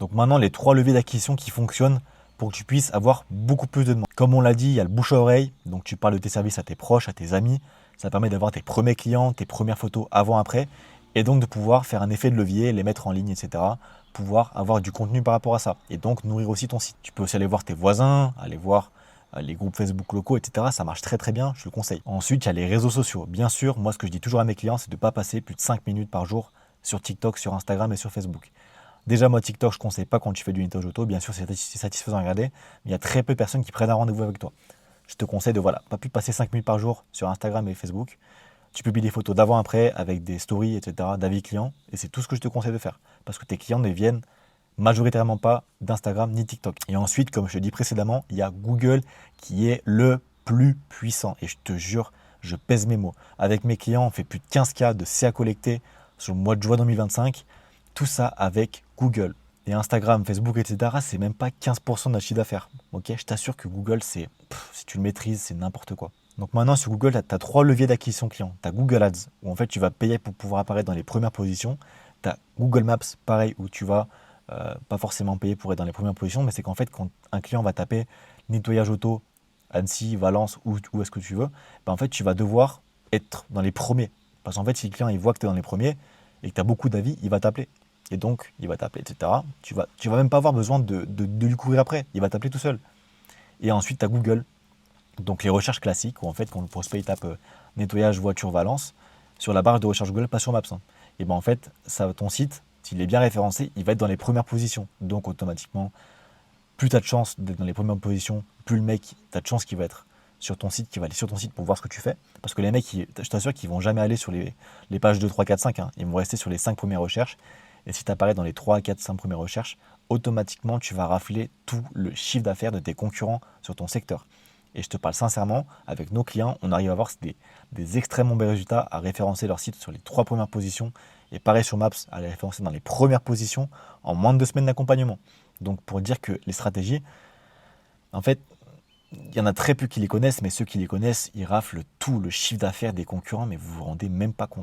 Donc maintenant, les 3 leviers d'acquisition qui fonctionnent pour que tu puisses avoir beaucoup plus de demandes. Comme on l'a dit, il y a le bouche à oreille, donc tu parles de tes services à tes proches, à tes amis, ça permet d'avoir tes premiers clients, tes premières photos avant-après, et donc de pouvoir faire un effet de levier, les mettre en ligne, etc. Pouvoir avoir du contenu par rapport à ça, et donc nourrir aussi ton site. Tu peux aussi aller voir tes voisins, aller voir les groupes Facebook locaux, etc. Ça marche très très bien, je le conseille. Ensuite, il y a les réseaux sociaux. Bien sûr, moi ce que je dis toujours à mes clients, c'est de ne pas passer plus de 5 minutes par jour sur TikTok, sur Instagram et sur Facebook. Déjà, moi, TikTok, je ne conseille pas quand tu fais du nettoyage auto. Bien sûr, c'est satisfaisant à regarder, mais il y a très peu de personnes qui prennent un rendez-vous avec toi. Je te conseille de, voilà, pas plus passer 5 minutes par jour sur Instagram et Facebook. Tu publies des photos d'avant-après avec des stories, etc., d'avis clients, et c'est tout ce que je te conseille de faire. Parce que tes clients ne viennent majoritairement pas d'Instagram ni TikTok. Et ensuite, comme je te dis précédemment, il y a Google qui est le plus puissant. Et je te jure, je pèse mes mots. Avec mes clients, on fait plus de 15K de CA collectés sur le mois de juin 2025. Tout ça avec Google. Et Instagram, Facebook, etc., c'est même pas 15% de notre chiffre d'affaires. Ok, je t'assure que Google, si tu le maîtrises, c'est n'importe quoi. Donc maintenant, sur Google, tu as 3 leviers d'acquisition client. Tu as Google Ads, où en fait, tu vas payer pour pouvoir apparaître dans les premières positions. Tu as Google Maps, pareil, où tu vas pas forcément payer pour être dans les premières positions, mais c'est qu'en fait, quand un client va taper nettoyage auto, Annecy, Valence, où est-ce que tu veux, ben en fait, tu vas devoir être dans les premiers. Parce qu'en fait, si le client il voit que tu es dans les premiers et que tu as beaucoup d'avis, il va t'appeler. Et donc, il va t'appeler, etc. Tu vas même pas avoir besoin de lui courir après. Il va t'appeler tout seul. Et ensuite, tu as Google. Donc, les recherches classiques, où en fait, quand le prospect il tape nettoyage voiture Valence, sur la barre de recherche Google, pas sur Maps, hein. Et ben en fait, ton site, s'il est bien référencé, il va être dans les premières positions. Donc, automatiquement, plus tu as de chances d'être dans les premières positions, plus le mec, tu as de chances qu'il va être sur ton site, qu'il va aller sur ton site pour voir ce que tu fais. Parce que les mecs, je t'assure qu'ils vont jamais aller sur les pages 2, 3, 4, 5. Hein. Ils vont rester sur les 5 premières recherches. Et si tu apparais dans les 3, 4, 5 premières recherches, automatiquement, tu vas rafler tout le chiffre d'affaires de tes concurrents sur ton secteur. Et je te parle sincèrement, avec nos clients, on arrive à avoir des extrêmement bons résultats à référencer leur site sur les 3 premières positions. Et pareil sur Maps, à les référencer dans les premières positions en moins de 2 semaines d'accompagnement. Donc pour dire que les stratégies, en fait, il y en a très peu qui les connaissent, mais ceux qui les connaissent, ils raflent tout le chiffre d'affaires des concurrents, mais vous vous rendez même pas compte.